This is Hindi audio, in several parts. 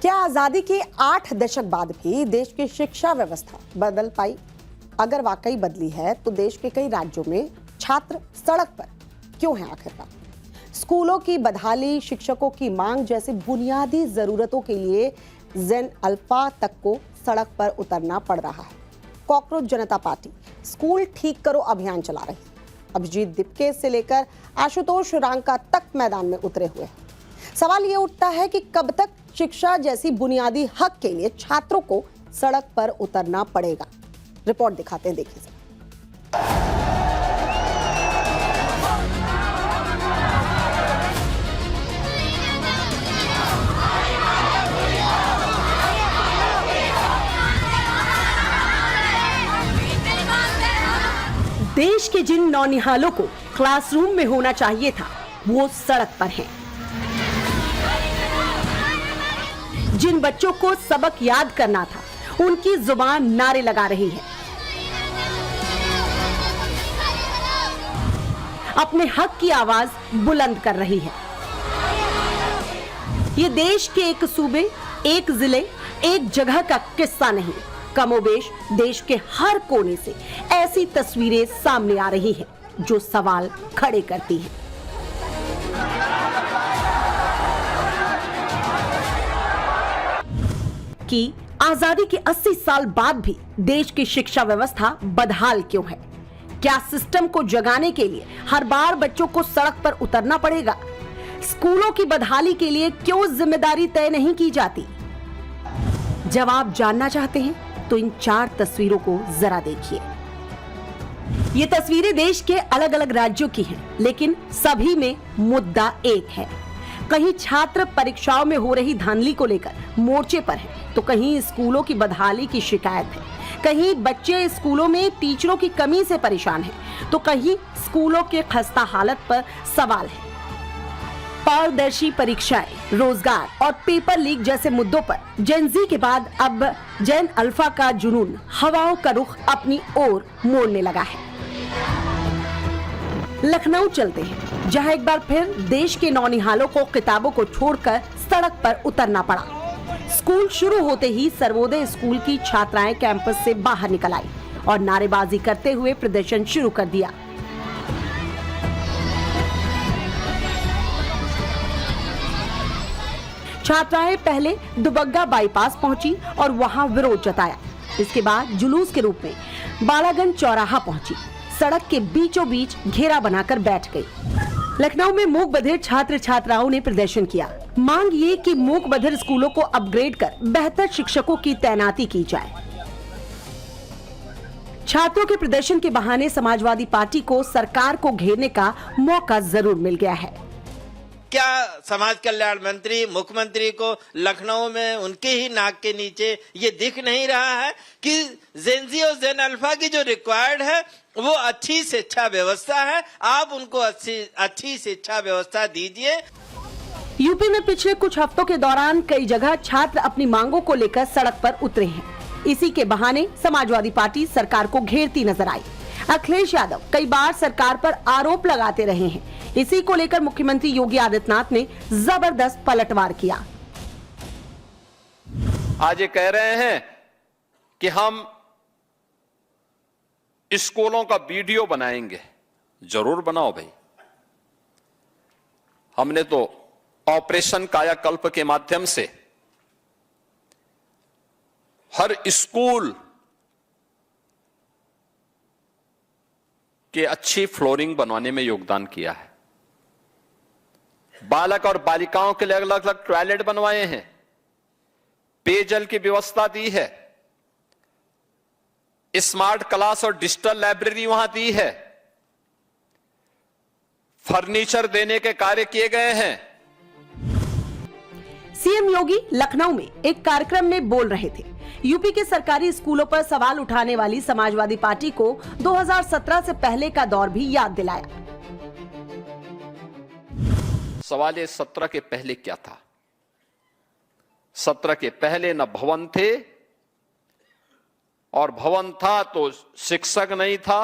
क्या आजादी के 8 दशक बाद भी देश की शिक्षा व्यवस्था बदल पाई? अगर वाकई बदली है तो देश के कई राज्यों में छात्र सड़क पर क्यों हैं आखिरकार? स्कूलों की बदहाली, शिक्षकों की मांग जैसी बुनियादी जरूरतों के लिए जेन अल्फा तक को सड़क पर उतरना पड़ रहा है। कॉकरोच जनता पार्टी स्कूल ठीक करो अभियान चला रही है। अभिजीत दिपके से लेकर आशुतोष रांका तक मैदान में उतरे हुए हैं। सवाल ये उठता है कि कब तक शिक्षा जैसी बुनियादी हक के लिए छात्रों को सड़क पर उतरना पड़ेगा? रिपोर्ट दिखाते हैं, देखिए। देश के जिन नौनिहालों को क्लासरूम में होना चाहिए था, वो सड़क पर हैं। जिन बच्चों को सबक याद करना था, उनकी जुबान नारे लगा रही है। अपने हक की आवाज बुलंद कर रही है। ये देश के एक सूबे, एक जिले, एक जगह का किस्सा नहीं, कमोबेश देश के हर कोने से ऐसी तस्वीरें सामने आ रही हैं जो सवाल खड़े करती हैं। कि आजादी के 80 साल बाद भी देश की शिक्षा व्यवस्था बदहाल क्यों है? क्या सिस्टम को जगाने के लिए हर बार बच्चों को सड़क पर उतरना पड़ेगा? स्कूलों की बदहाली के लिए क्यों जिम्मेदारी तय नहीं की जाती? जवाब जानना चाहते हैं तो इन 4 तस्वीरों को जरा देखिए। ये तस्वीरें देश के अलग अलग राज्यों की हैं, लेकिन सभी में मुद्दा एक है। कहीं छात्र परीक्षाओं में हो रही धांधली को लेकर मोर्चे पर हैं, तो कहीं स्कूलों की बदहाली की शिकायत है। कहीं बच्चे स्कूलों में टीचरों की कमी से परेशान हैं, तो कहीं स्कूलों के खस्ता हालत पर सवाल है। पारदर्शी परीक्षाएं, रोजगार और पेपर लीक जैसे मुद्दों पर जेन-ज़ी के बाद अब जेन अल्फा का जुनून हवाओं का रुख अपनी ओर मोड़ने लगा है। लखनऊ चलते हैं, जहां एक बार फिर देश के नौनिहालों को किताबों को छोड़कर सड़क पर उतरना पड़ा। स्कूल शुरू होते ही सर्वोदय स्कूल की छात्राएं कैंपस से बाहर निकल आई और नारेबाजी करते हुए प्रदर्शन शुरू कर दिया। छात्राएं पहले दुबग्गा बाईपास पहुंची और वहां विरोध जताया। इसके बाद जुलूस के रूप में बालागंज चौराहा पहुंची। सड़क के बीचों बीच घेरा बनाकर बैठ गई। लखनऊ में मूक बधिर छात्र छात्राओं ने प्रदर्शन किया। मांग ये कि मूक बधिर स्कूलों को अपग्रेड कर बेहतर शिक्षकों की तैनाती की जाए। छात्रों के प्रदर्शन के बहाने समाजवादी पार्टी को सरकार को घेरने का मौका जरूर मिल गया है। क्या समाज कल्याण मंत्री, मुख्यमंत्री को लखनऊ में उनके ही नाक के नीचे ये दिख नहीं रहा है कि जेन-ज़ी और जेन अल्फा की जो रिक्वायर्ड है वो अच्छी शिक्षा व्यवस्था है? आप उनको अच्छी शिक्षा व्यवस्था दीजिए। यूपी में पिछले कुछ हफ्तों के दौरान कई जगह छात्र अपनी मांगों को लेकर सड़क पर उतरे हैं। इसी के बहाने समाजवादी पार्टी सरकार को घेरती नजर आई। अखिलेश यादव कई बार सरकार पर आरोप लगाते रहे हैं। इसी को लेकर मुख्यमंत्री योगी आदित्यनाथ ने जबरदस्त पलटवार किया। आज ये कह रहे हैं कि हम स्कूलों का वीडियो बनाएंगे। जरूर बनाओ भाई। हमने तो ऑपरेशन कायाकल्प के माध्यम से हर स्कूल के अच्छी फ्लोरिंग बनवाने में योगदान किया है। बालक और बालिकाओं के लिए अलग अलग टॉयलेट बनवाए हैं। पेयजल की व्यवस्था दी है। स्मार्ट क्लास और डिजिटल लाइब्रेरी वहां दी है। फर्नीचर देने के कार्य किए गए हैं। सीएम योगी लखनऊ में एक कार्यक्रम में बोल रहे थे। यूपी के सरकारी स्कूलों पर सवाल उठाने वाली समाजवादी पार्टी को 2017 से पहले का दौर भी याद दिलाया। सवाल ये 17 के पहले क्या था? 17 के पहले न भवन थे, और भवन था तो शिक्षक नहीं था।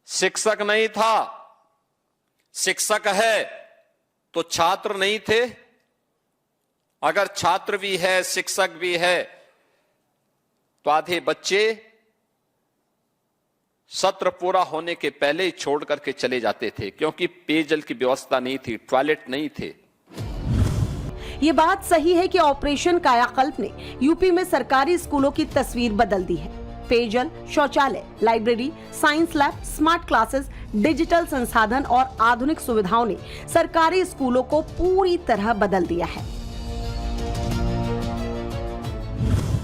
शिक्षक नहीं था, शिक्षक है तो छात्र नहीं थे। अगर छात्र भी है, शिक्षक भी है, तो आधे बच्चे सत्र पूरा होने के पहले ही छोड़ करके चले जाते थे, क्योंकि पेयजल की व्यवस्था नहीं थी, टॉयलेट नहीं थे। ये बात सही है कि ऑपरेशन कायाकल्प ने यूपी में सरकारी स्कूलों की तस्वीर बदल दी है। पेयजल, शौचालय, library, science lab, smart classes, digital संसाधन और आधुनिक सुविधाओं ने सरकारी स्कूलों को पूरी तरह बदल दिया है।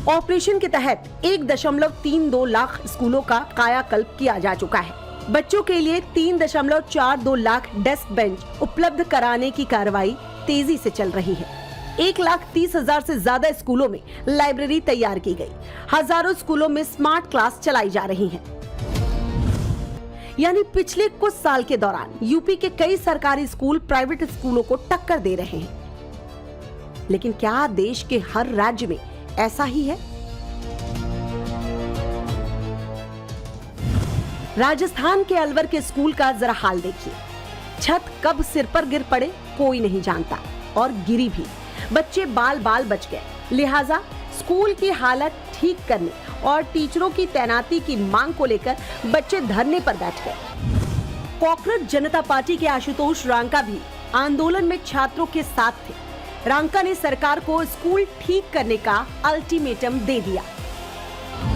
ऑपरेशन के तहत 1.32 लाख स्कूलों का कायाकल्प किया जा चुका है। बच्चों के लिए 3.42 लाख डेस्क बेंच उपलब्ध कराने की कार्रवाई तेजी से चल रही है। 1,30,000 से ज्यादा स्कूलों में लाइब्रेरी तैयार की गई। हजारों स्कूलों में स्मार्ट क्लास चलाई जा रही हैं। यानी पिछले कुछ साल के दौरान यूपी के कई सरकारी स्कूल प्राइवेट स्कूलों को टक्कर दे रहे हैं। लेकिन क्या देश के हर राज्य में ऐसा ही है? राजस्थान के अलवर के स्कूल का जरा हाल देखिए। छत कब सिर पर गिर पड़े कोई नहीं जानता, और गिरी भी बच्चे बाल बाल बच गए। लिहाजा स्कूल की हालत ठीक करने और टीचरों की तैनाती की मांग को लेकर बच्चे धरने पर बैठ गए। कॉकरोच जनता पार्टी के आशुतोष रांका भी आंदोलन में छात्रों के साथ थे। रांका ने सरकार को स्कूल ठीक करने का अल्टीमेटम दे दिया।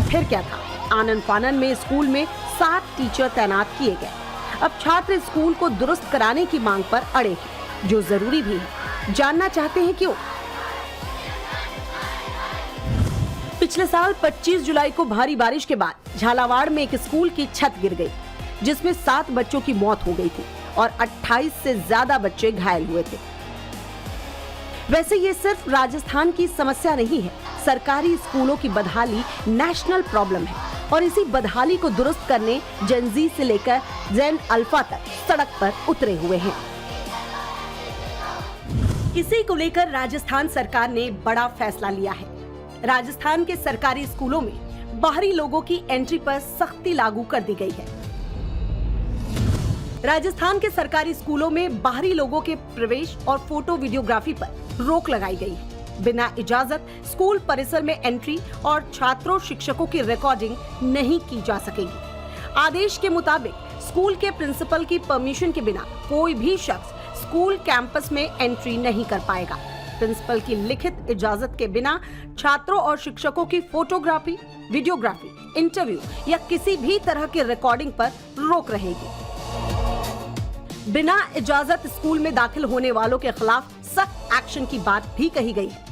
फिर क्या था, आनन फानन में स्कूल में 7 टीचर तैनात किए गए। अब छात्र स्कूल को दुरुस्त कराने की मांग पर अड़े हैं, जो जरूरी भी है। जानना चाहते हैं क्यों? पिछले साल 25 जुलाई को भारी बारिश के बाद झालावाड़ में एक स्कूल की छत गिर गई, जिसमें 7 बच्चों की मौत हो गई थी और 28 से ज्यादा बच्चे घायल हुए थे। वैसे ये सिर्फ राजस्थान की समस्या नहीं है। सरकारी स्कूलों की बदहाली नेशनल प्रॉब्लम है, और इसी बदहाली को दुरुस्त करने जेन जी से लेकर जेन अल्फा तक सड़क पर उतरे हुए हैं। इसी को लेकर राजस्थान सरकार ने बड़ा फैसला लिया है। राजस्थान के सरकारी स्कूलों में बाहरी लोगों की एंट्री पर सख्ती लागू कर दी गई है। राजस्थान के सरकारी स्कूलों में बाहरी लोगों के प्रवेश और फोटो वीडियोग्राफी पर रोक लगाई गई है। बिना इजाजत स्कूल परिसर में एंट्री और छात्रों शिक्षकों की रिकॉर्डिंग नहीं की जा सकेगी। आदेश के मुताबिक स्कूल के प्रिंसिपल की परमिशन के बिना कोई भी शख्स स्कूल कैंपस में एंट्री नहीं कर पाएगा। प्रिंसिपल की लिखित इजाजत के बिना छात्रों और शिक्षकों की फोटोग्राफी, वीडियोग्राफी, इंटरव्यू या किसी भी तरह की रिकॉर्डिंग पर रोक रहेगी। बिना इजाजत स्कूल में दाखिल होने वालों के खिलाफ सख्त एक्शन की बात भी कही गई है।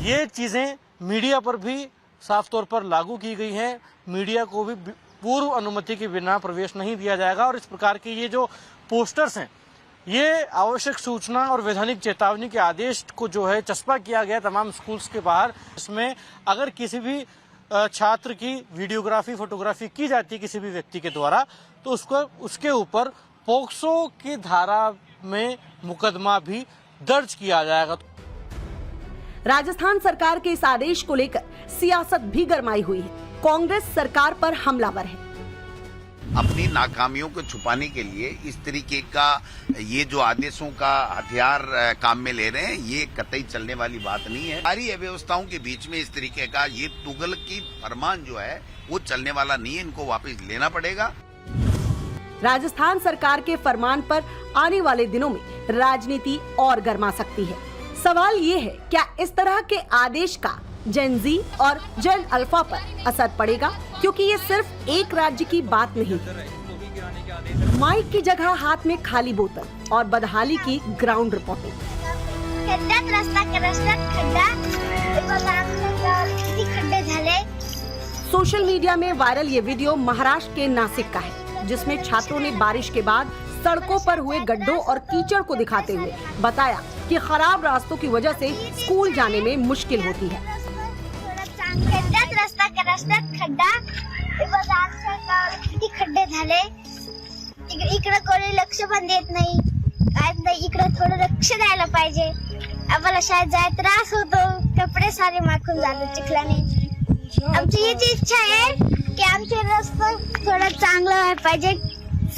ये चीजें मीडिया पर भी साफ तौर पर लागू की गई हैं। मीडिया को भी पूर्व अनुमति के बिना प्रवेश नहीं दिया जाएगा, और इस प्रकार के ये जो पोस्टर्स हैं, ये आवश्यक सूचना और वैधानिक चेतावनी के आदेश को जो है चस्पा किया गया तमाम स्कूल्स के बाहर। इसमें अगर किसी भी छात्र की वीडियोग्राफी, फोटोग्राफी की जाती है किसी भी व्यक्ति के द्वारा, तो उसके ऊपर पोक्सो की धारा में मुकदमा भी दर्ज किया जाएगा। राजस्थान सरकार के इस आदेश को लेकर सियासत भी गरमाई हुई है। कांग्रेस सरकार पर हमलावर है। अपनी नाकामियों को छुपाने के लिए इस तरीके का ये जो आदेशों का हथियार काम में ले रहे हैं, ये कतई चलने वाली बात नहीं है। सारी व्यवस्थाओं के बीच में इस तरीके का ये तुगलकी फरमान जो है वो चलने वाला नहीं है। इनको वापस लेना पड़ेगा। राजस्थान सरकार के फरमान पर आने वाले दिनों में राजनीति और गर्मा सकती है। सवाल ये है, क्या इस तरह के आदेश का जेन जी और जेन अल्फा पर असर पड़ेगा? क्योंकि ये सिर्फ एक राज्य की बात नहीं। माइक की जगह हाथ में खाली बोतल और बदहाली की ग्राउंड रिपोर्टिंग। सोशल मीडिया में वायरल ये वीडियो महाराष्ट्र के नासिक का है, जिसमें छात्रों ने बारिश के बाद सड़कों पर हुए गड्ढों और कीचड़ को दिखाते हुए बताया कि खराब रास्तों की वजह से स्कूल जाने में मुश्किल होती है। खड्डे झाले, इकडे कोणी लक्ष पण देत नाही. इकडे थोडं लक्ष द्यायला पाहिजे. आम्हाला शाळेत जायला त्रास होतो, कपडे सारे माखून जातात चिखलाने. आमची हीच इच्छा आहे की आमचे रस्ते थोडं चांगलं व्हायला पाहिजे,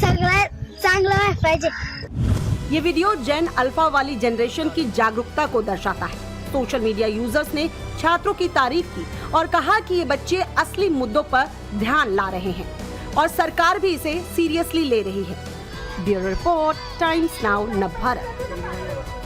सगळं चांगलं व्हायला पाहिजे. ये वीडियो जेन अल्फा वाली जनरेशन की जागरूकता को दर्शाता है। सोशल मीडिया यूजर्स ने छात्रों की तारीफ की और कहा कि ये बच्चे असली मुद्दों पर ध्यान ला रहे हैं और सरकार भी इसे सीरियसली ले रही है। Bureau report, times now, Navbharat.